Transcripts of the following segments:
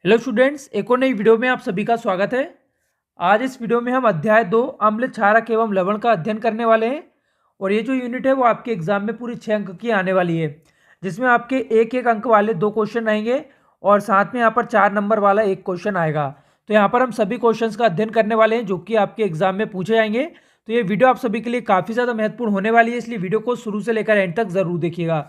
Hello students, एक और नई वीडियो में आप सभी का स्वागत है। आज इस वीडियो में हम अध्याय 2 अम्ल क्षारक एवं लवण का अध्ययन करने वाले हैं। और ये जो यूनिट है वो आपके एग्जाम में पूरी 6 अंक की आने वाली है, जिसमें आपके एक एक अंक वाले 2 क्वेश्चन आएंगे और साथ में यहाँ पर 4 नंबर वाला एक क्वेश्चन आएगा। तो यहाँ पर हम सभी क्वेश्चन का अध्ययन करने वाले हैं जो कि आपके एग्जाम में पूछे जाएंगे। तो ये वीडियो आप सभी के लिए काफ़ी ज़्यादा महत्वपूर्ण होने वाली है, इसलिए वीडियो को शुरू से लेकर एंड तक ज़रूर देखिएगा।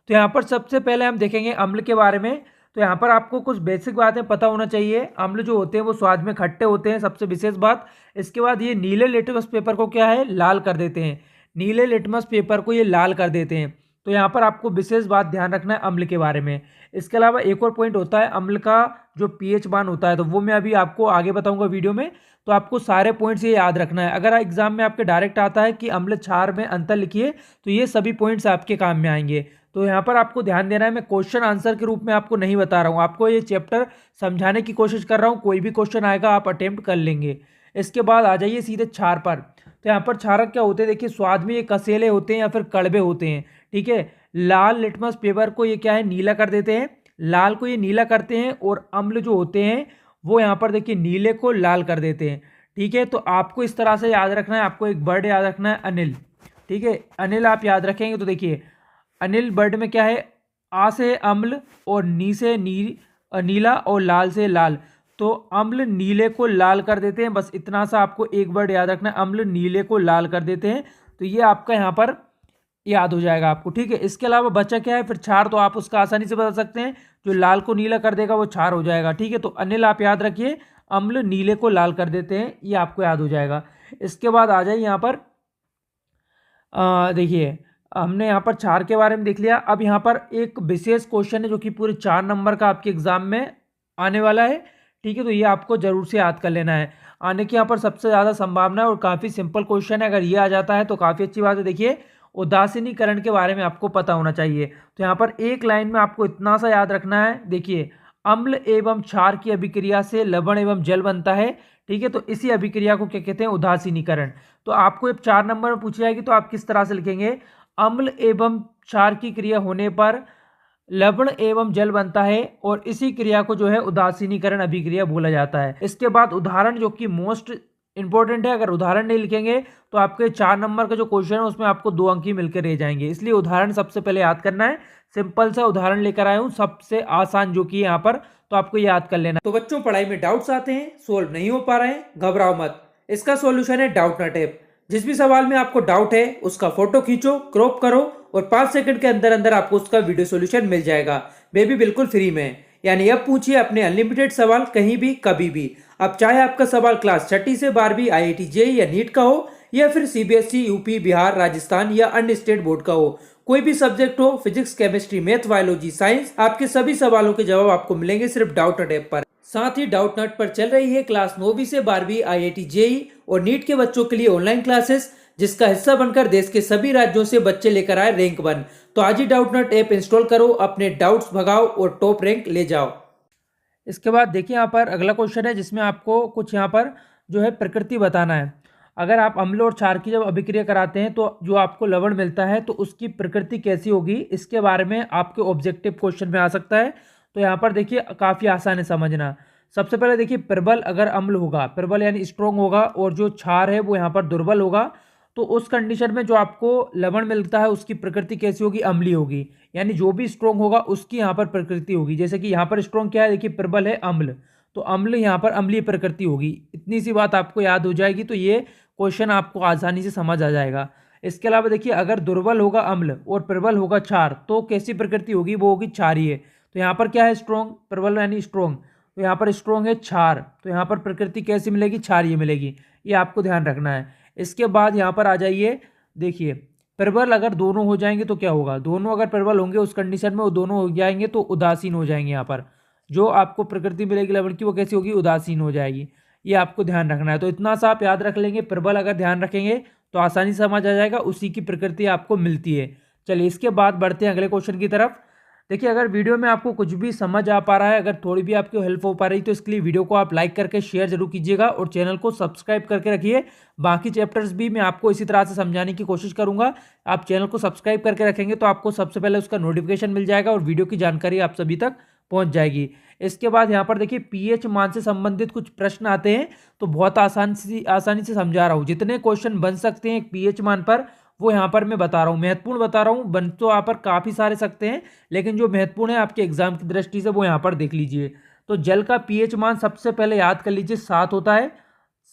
तो यहाँ पर सबसे पहले हम देखेंगे अम्ल के बारे में। तो यहाँ पर आपको कुछ बेसिक बातें पता होना चाहिए। अम्ल जो होते हैं वो स्वाद में खट्टे होते हैं, सबसे विशेष बात। इसके बाद ये नीले लिटमस पेपर को क्या है, लाल कर देते हैं। नीले लिटमस पेपर को ये लाल कर देते हैं। तो यहाँ पर आपको विशेष बात ध्यान रखना है अम्ल के बारे में। इसके अलावा एक और पॉइंट होता है अम्ल का जो पीएच मान होता है, तो वो मैं अभी आपको आगे बताऊंगा वीडियो में। तो आपको सारे पॉइंट्स ये याद रखना है। अगर एग्जाम में आपके डायरेक्ट आता है कि अम्ल क्षार में अंतर लिखिए, तो ये सभी पॉइंट्स आपके काम में आएंगे। तो यहाँ पर आपको ध्यान देना है, मैं क्वेश्चन आंसर के रूप में आपको नहीं बता रहा हूँ, आपको ये चैप्टर समझाने की कोशिश कर रहा हूँ। कोई भी क्वेश्चन आएगा आप अटेम्प्ट कर लेंगे। इसके बाद आ जाइए सीधे क्षार पर। तो यहाँ पर क्षारक क्या होते हैं, देखिए स्वाद में ये कसेले होते हैं या फिर कड़वे होते हैं। ठीक है, लाल लिटमस पेपर को ये क्या है, नीला कर देते हैं। लाल को ये नीला करते हैं और अम्ल जो होते हैं वो यहाँ पर देखिए नीले को लाल कर देते हैं। ठीक है, तो आपको इस तरह से याद रखना है। आपको एक वर्ड याद रखना है, अनिल। ठीक है, अनिल आप याद रखेंगे तो देखिए अनिल वर्ड में क्या है, आ से अम्ल और नी से नीला और लाल से लाल। तो अम्ल नीले को लाल कर देते हैं, बस इतना सा आपको एक वर्ड याद रखना है, अम्ल नीले को लाल कर देते हैं। तो ये आपका यहाँ पर याद हो जाएगा आपको। ठीक है, इसके अलावा बचा क्या है फिर, क्षार। तो आप उसका आसानी से बता सकते हैं, जो लाल को नीला कर देगा वो क्षार हो जाएगा। ठीक है, तो अनिल आप याद रखिए, अम्ल नीले को लाल कर देते हैं, ये आपको याद हो जाएगा। इसके बाद आ जाए यहाँ पर देखिए हमने यहाँ पर क्षार के बारे में देख लिया। अब यहाँ पर एक विशेष क्वेश्चन है जो कि पूरे 4 नंबर का आपके एग्जाम में आने वाला है। ठीक है, तो ये आपको जरूर से याद कर लेना है। आने की यहाँ पर सबसे ज़्यादा संभावना है और काफ़ी सिंपल क्वेश्चन है। अगर ये आ जाता है तो काफ़ी अच्छी बात है। देखिए उदासीनीकरण के बारे में आपको पता होना चाहिए। तो यहाँ पर एक लाइन में आपको इतना सा याद रखना है, देखिए अम्ल एवं क्षार की अभिक्रिया से लवण एवं जल बनता है। ठीक है, तो इसी अभिक्रिया को क्या कहते हैं, उदासीनीकरण। तो आपको जब 4 नंबर में पूछी जाएगी तो आप किस तरह से लिखेंगे, अम्ल एवं क्षार की क्रिया होने पर लवण एवं जल बनता है और इसी क्रिया को जो है उदासीनीकरण अभिक्रिया बोला जाता है। इसके बाद उदाहरण जो कि मोस्ट इंपॉर्टेंट है। अगर उदाहरण नहीं लिखेंगे तो आपके 4 नंबर का जो क्वेश्चन है उसमें आपको 2 अंक ही मिलकर रह जाएंगे, इसलिए उदाहरण सबसे पहले याद करना है। सिंपल सा उदाहरण लेकर आया हूँ, सबसे आसान जो कि यहाँ पर, तो आपको याद कर लेना। तो बच्चों पढ़ाई में डाउट्स आते हैं, सोल्व नहीं हो पा रहे हैं, घबराओ मत। इसका सॉल्यूशन है डाउटनट ऐप। जिस भी सवाल में आपको डाउट है उसका फोटो खींचो, क्रॉप करो और 5 सेकंड के अंदर अंदर आपको उसका वीडियो सॉल्यूशन मिल जाएगा। बेबी बिल्कुल फ्री में। यानी अब पूछिए अपने अनलिमिटेड सवाल कहीं भी कभी भी। अब चाहे आपका सवाल क्लास 6ठी से 12वीं आईआईटी जेईई या नीट का हो, या फिर सीबीएसई, यूपी, बिहार, राजस्थान या अन्य स्टेट बोर्ड का हो, कोई भी सब्जेक्ट हो, physics, chemistry, math, biology, science, आपके सभी सवालों के जवाब आपको मिलेंगे सिर्फ डाउटनट ऐप पर। साथ ही डाउटनट पर चल रही है क्लास 9वीं से 12वीं आईआईटी जेईई और नीट के बच्चों के लिए ऑनलाइन क्लासेस, जिसका हिस्सा बनकर देश के सभी राज्यों से बच्चे लेकर आए रैंक 1। तो आज ही डाउटनट ऐप इंस्टॉल करो, अपने डाउट्स भगाओ और टॉप रैंक ले जाओ। इसके बाद देखिए यहाँ पर अगला क्वेश्चन है जिसमें आपको कुछ यहाँ पर जो है प्रकृति बताना है। अगर आप अम्ल और क्षार की जब अभिक्रिया कराते हैं तो जो आपको लवण मिलता है तो उसकी प्रकृति कैसी होगी, इसके बारे में आपके ऑब्जेक्टिव क्वेश्चन में आ सकता है। तो यहाँ पर देखिए काफ़ी आसान है समझना। सबसे पहले देखिए प्रबल अगर अम्ल होगा, प्रबल यानी स्ट्रोंग होगा, और जो क्षार है वो यहाँ पर दुर्बल होगा, तो उस कंडीशन में जो आपको लवण मिलता है उसकी प्रकृति कैसी होगी, अम्लीय होगी। यानी जो भी स्ट्रोंग होगा उसकी यहाँ पर प्रकृति होगी। जैसे कि यहाँ पर स्ट्रोंग क्या है, देखिए प्रबल है अम्ल, तो अम्ल यहाँ पर अम्लीय प्रकृति होगी। इतनी सी बात आपको याद हो जाएगी तो ये क्वेश्चन आपको आसानी से समझ आ जाएगा। इसके अलावा देखिए अगर दुर्बल होगा अम्ल और प्रबल होगा क्षार तो कैसी प्रकृति होगी, वो होगी क्षारीय। तो यहाँ पर क्या है, स्ट्रोंग, प्रबल यानी स्ट्रोंग, तो यहाँ पर स्ट्रोंग है क्षार, तो यहाँ पर प्रकृति कैसी मिलेगी, क्षारीय मिलेगी। ये आपको ध्यान रखना है। इसके बाद यहाँ पर आ जाइए, देखिए प्रबल अगर दोनों हो जाएंगे तो क्या होगा, दोनों अगर प्रबल होंगे उस कंडीशन में वो दोनों हो जाएंगे तो उदासीन हो जाएंगे। यहाँ पर जो आपको प्रकृति मिलेगी लवण की वो कैसी होगी, उदासीन हो जाएगी। ये आपको ध्यान रखना है। तो इतना सा आप याद रख लेंगे, प्रबल अगर ध्यान रखेंगे तो आसानी से समझ आ जाएगा, उसी की प्रकृति आपको मिलती है। चलिए इसके बाद बढ़ते हैं अगले क्वेश्चन की तरफ। देखिए अगर वीडियो में आपको कुछ भी समझ आ पा रहा है, अगर थोड़ी भी आपकी हेल्प हो पा रही तो इसके लिए वीडियो को आप लाइक करके शेयर जरूर कीजिएगा और चैनल को सब्सक्राइब करके रखिए। बाकी चैप्टर्स भी मैं आपको इसी तरह से समझाने की कोशिश करूंगा। आप चैनल को सब्सक्राइब करके रखेंगे तो आपको सबसे पहले उसका नोटिफिकेशन मिल जाएगा और वीडियो की जानकारी आप सभी तक पहुंच जाएगी। इसके बाद यहाँ पर देखिए पीएच मान से संबंधित कुछ प्रश्न आते हैं, तो बहुत आसानी से समझा रहा हूँ। जितने क्वेश्चन बन सकते हैं पीएच मान पर वो यहाँ पर मैं बता रहा हूँ, महत्वपूर्ण बता रहा हूँ। बन तो यहाँ पर काफ़ी सारे सकते हैं, लेकिन जो महत्वपूर्ण है आपके एग्जाम की दृष्टि से वो यहाँ पर देख लीजिए। तो जल का पीएच मान सबसे पहले याद कर लीजिए 7 होता है,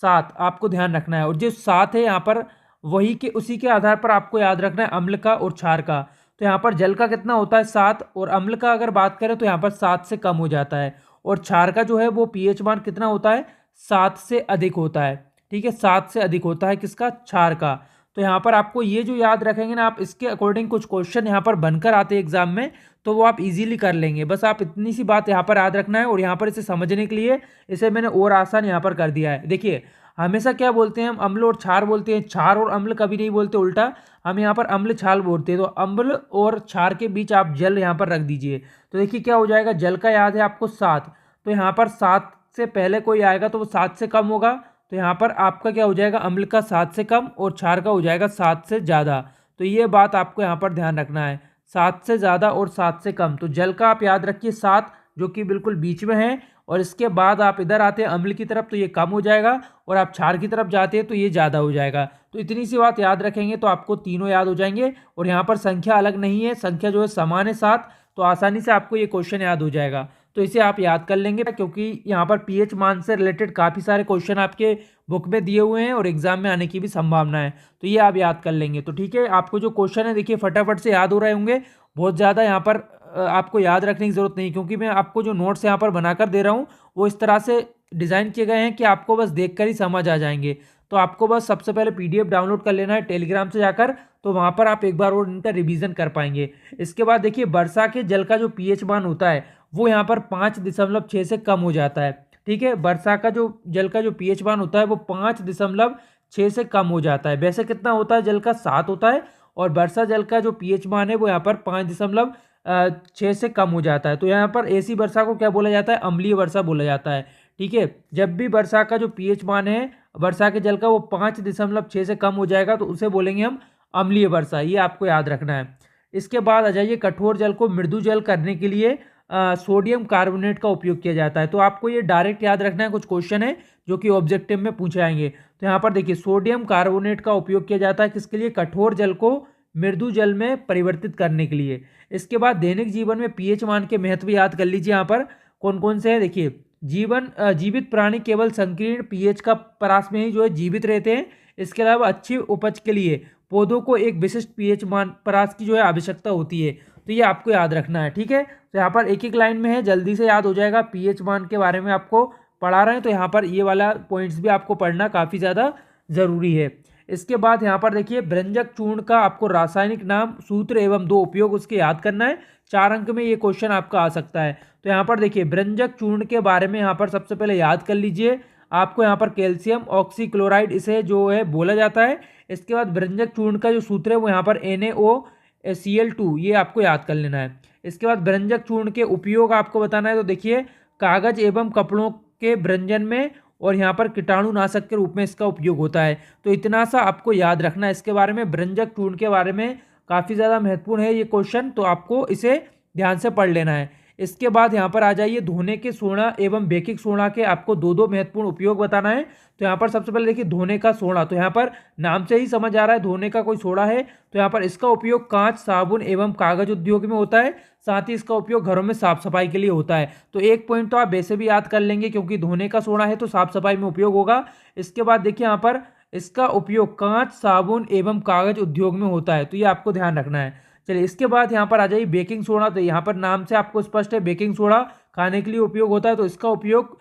7 आपको ध्यान रखना है। और जो 7 है यहाँ पर वही के उसी के आधार पर आपको याद रखना है अम्ल का और क्षार का। तो यहाँ पर जल का कितना होता है 7, और अम्ल का अगर बात करें तो यहाँ पर 7 से कम हो जाता है, और क्षार का जो है वो पीएच मान कितना होता है 7 से अधिक होता है। ठीक है, 7 से अधिक होता है किसका, क्षार का। तो यहाँ पर आपको ये जो याद रखेंगे ना आप, इसके अकॉर्डिंग कुछ क्वेश्चन यहाँ पर बनकर आते हैं एग्जाम में, तो वो आप इजीली कर लेंगे। बस आप इतनी सी बात यहाँ पर याद रखना है, और यहाँ पर इसे समझने के लिए इसे मैंने और आसान यहाँ पर कर दिया है। देखिए हमेशा क्या बोलते हैं हम, अम्ल और क्षार बोलते हैं, क्षार और अम्ल कभी नहीं बोलते, उल्टा हम यहाँ पर अम्ल क्षार बोलते हैं। तो अम्ल और क्षार के बीच आप जल यहाँ पर रख दीजिए, तो देखिए क्या हो जाएगा, जल का याद है आपको 7, तो यहाँ पर 7 से पहले कोई आएगा तो वो 7 से कम होगा, तो यहाँ पर आपका क्या हो जाएगा, अम्ल का 7 से कम और क्षार का हो जाएगा 7 से ज़्यादा। तो ये बात आपको यहाँ पर ध्यान रखना है, 7 से ज़्यादा और 7 से कम। तो जल का आप याद रखिए 7 जो कि बिल्कुल बीच में है, और इसके बाद आप इधर आते हैं अम्ल की तरफ तो ये कम हो जाएगा, और आप क्षार की तरफ जाते हैं तो ये ज़्यादा हो जाएगा। तो इतनी सी बात याद रखेंगे तो आपको तीनों याद हो जाएंगे। और यहाँ पर संख्या अलग नहीं है, संख्या जो है समान है 7, तो आसानी से आपको ये क्वेश्चन याद हो जाएगा। तो इसे आप याद कर लेंगे, क्योंकि यहाँ पर पीएच मान से रिलेटेड काफ़ी सारे क्वेश्चन आपके बुक में दिए हुए हैं और एग्जाम में आने की भी संभावना है, तो ये आप याद कर लेंगे। तो ठीक है, आपको जो क्वेश्चन है देखिए फटाफट से याद हो रहे होंगे, बहुत ज़्यादा यहाँ पर आपको याद रखने की ज़रूरत नहीं, क्योंकि मैं आपको जो नोट्स यहाँ पर बनाकर दे रहा हूँ वो इस तरह से डिज़ाइन किए गए हैं कि आपको बस देखकर ही समझ आ जाएंगे। तो आपको बस सबसे पहले पीडीएफ डाउनलोड कर लेना है टेलीग्राम से जाकर, तो वहाँ पर आप एक बार और इनका रिवीजन कर पाएंगे। इसके बाद देखिए वर्षा के जल का जो पीएच मान होता है वो यहाँ पर 5.6 से कम हो जाता है। ठीक है, वर्षा का जो जल का जो पीएच मान होता है वो 5.6 से कम हो जाता है। वैसे कितना होता है, जल का 7 होता है, और वर्षा जल का जो पीएच मान है वो यहाँ पर 5.6 से कम हो जाता है। तो यहाँ पर ऐसी वर्षा को क्या बोला जाता है, अम्लीय वर्षा बोला जाता है। ठीक है, जब भी वर्षा का जो पीएच मान है वर्षा के जल का वो 5.6 से कम हो जाएगा तो उसे बोलेंगे हम अम्लीय वर्षा, ये आपको याद रखना है। इसके बाद आ जाइए, कठोर जल को मृदु जल करने के लिए सोडियम कार्बोनेट का उपयोग किया जाता है। तो आपको ये डायरेक्ट याद रखना है, कुछ क्वेश्चन है जो कि ऑब्जेक्टिव में पूछे आएंगे। तो यहाँ पर देखिए सोडियम कार्बोनेट का उपयोग किया जाता है किसके लिए, कठोर जल को मृदु जल में परिवर्तित करने के लिए। इसके बाद दैनिक जीवन में पीएच मान के महत्व याद कर लीजिए, यहाँ पर कौन कौन से हैं देखिए। जीवित प्राणी केवल संकीर्ण पीएच का परास में ही जो है जीवित रहते हैं। इसके अलावा अच्छी उपज के लिए पौधों को एक विशिष्ट पीएच मान परास की जो है आवश्यकता होती है, तो ये आपको याद रखना है। ठीक है, तो यहाँ पर एक एक लाइन में है, जल्दी से याद हो जाएगा। पीएच मान के बारे में आपको पढ़ा रहे हैं तो यहाँ पर ये वाला पॉइंट्स भी आपको पढ़ना काफ़ी ज़्यादा ज़रूरी है। इसके बाद यहाँ पर देखिए व्यंजक चूर्ण का आपको रासायनिक नाम, सूत्र एवं 2 उपयोग उसके याद करना है। 4 अंक में ये क्वेश्चन आपका आ सकता है। तो यहाँ पर देखिए व्यंजक चूर्ण के बारे में यहाँ पर सबसे पहले याद कर लीजिए, आपको यहाँ पर कैल्शियम ऑक्सीक्लोराइड इसे जो है बोला जाता है। इसके बाद व्यंजक चूर्ण का जो सूत्र है वो यहाँ पर NaOCl2, ये आपको याद कर लेना है। इसके बाद व्यंजक चूर्ण के उपयोग आपको बताना है, तो देखिए कागज एवं कपड़ों के व्यंजन में और यहाँ पर कीटाणुनाशक के रूप में इसका उपयोग होता है। तो इतना सा आपको याद रखना है इसके बारे में। व्यंजक चूर्ण के बारे में काफ़ी ज़्यादा महत्वपूर्ण है ये क्वेश्चन, तो आपको इसे ध्यान से पढ़ लेना है। इसके बाद यहाँ पर आ जाइए, धोने के सोडा एवं बेकिंग सोडा के आपको 2 महत्वपूर्ण उपयोग बताना है। तो यहाँ पर सबसे पहले देखिए धोने का सोडा, तो यहाँ पर नाम से ही समझ आ रहा है धोने का कोई सोडा है। तो यहाँ पर इसका उपयोग कांच, साबुन एवं कागज उद्योग में होता है, साथ ही इसका उपयोग घरों में साफ सफाई के लिए होता है। तो एक पॉइंट तो आप वैसे भी याद कर लेंगे, क्योंकि धोने का सोडा है तो साफ सफाई में उपयोग होगा। इसके बाद देखिए यहाँ पर इसका उपयोग कांच, साबुन एवं कागज उद्योग में होता है, तो ये आपको ध्यान रखना है। चलिए इसके बाद यहाँ पर आ जाइए बेकिंग सोडा, तो यहाँ पर नाम से आपको स्पष्ट है बेकिंग सोडा खाने के लिए उपयोग होता है। तो इसका उपयोग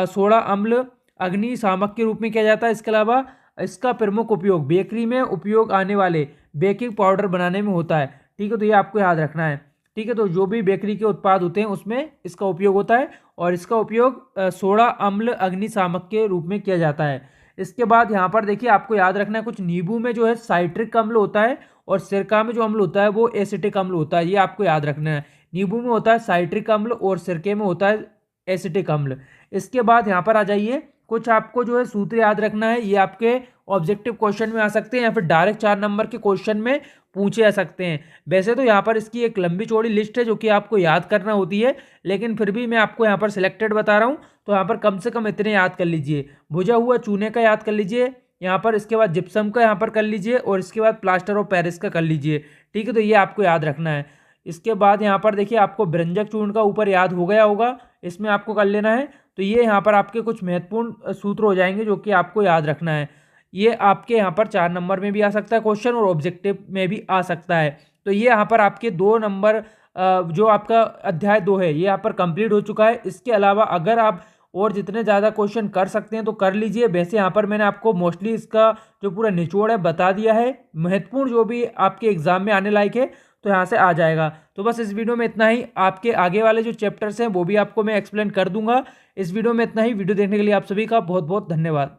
सोडा अम्ल अग्नि शामक के रूप में किया जाता है। इसके अलावा इसका प्रमुख उपयोग बेकरी में उपयोग आने वाले बेकिंग पाउडर बनाने में होता है। ठीक है, तो ये आपको याद रखना है। ठीक है, तो जो भी बेकरी के उत्पाद होते हैं उसमें इसका उपयोग होता है, और इसका उपयोग सोडा अम्ल अग्नि शामक के रूप में किया जाता है। इसके बाद यहाँ पर देखिए आपको याद रखना है, कुछ नींबू में जो है साइट्रिक अम्ल होता है, और सिरका में जो अम्ल होता है वो एसिटिक अम्ल होता है, ये आपको याद रखना है। नींबू में होता है साइट्रिक अम्ल और सिरके में होता है एसिटिक अम्ल। इसके बाद यहाँ पर आ जाइए, कुछ आपको जो है सूत्र याद रखना है, ये आपके ऑब्जेक्टिव क्वेश्चन में आ सकते हैं या फिर डायरेक्ट 4 नंबर के क्वेश्चन में पूछे जा सकते हैं। वैसे तो यहाँ पर इसकी एक लंबी चौड़ी लिस्ट है जो कि आपको याद करना होती है, लेकिन फिर भी मैं आपको यहाँ पर सिलेक्टेड बता रहा हूँ, तो यहाँ पर कम से कम इतने याद कर लीजिए। भुजा हुआ चूने का याद कर लीजिए यहाँ पर, इसके बाद जिप्सम का यहाँ पर कर लीजिए और इसके बाद प्लास्टर ऑफ पेरिस का कर लीजिए। ठीक है, तो ये आपको याद रखना है। इसके बाद यहाँ पर देखिए आपको व्यंजक चूर्ण का ऊपर याद हो गया होगा, इसमें आपको कर लेना है। तो ये यहाँ पर आपके कुछ महत्वपूर्ण सूत्र हो जाएंगे जो कि आपको याद रखना है। ये आपके यहाँ पर 4 नंबर में भी आ सकता है क्वेश्चन और ऑब्जेक्टिव में भी आ सकता है। तो ये यहाँ पर आपके 2 नंबर जो आपका अध्याय 2 है ये यहाँ पर कंप्लीट हो चुका है। इसके अलावा अगर आप और जितने ज़्यादा क्वेश्चन कर सकते हैं तो कर लीजिए। वैसे यहाँ पर मैंने आपको मोस्टली इसका जो पूरा निचोड़ है बता दिया है, महत्वपूर्ण जो भी आपके एग्जाम में आने लायक है तो यहाँ से आ जाएगा। तो बस इस वीडियो में इतना ही। आपके आगे वाले जो चैप्टर्स हैं वो भी आपको मैं एक्सप्लेन कर दूंगा। इस वीडियो में इतना ही। वीडियो देखने के लिए आप सभी का बहुत बहुत धन्यवाद।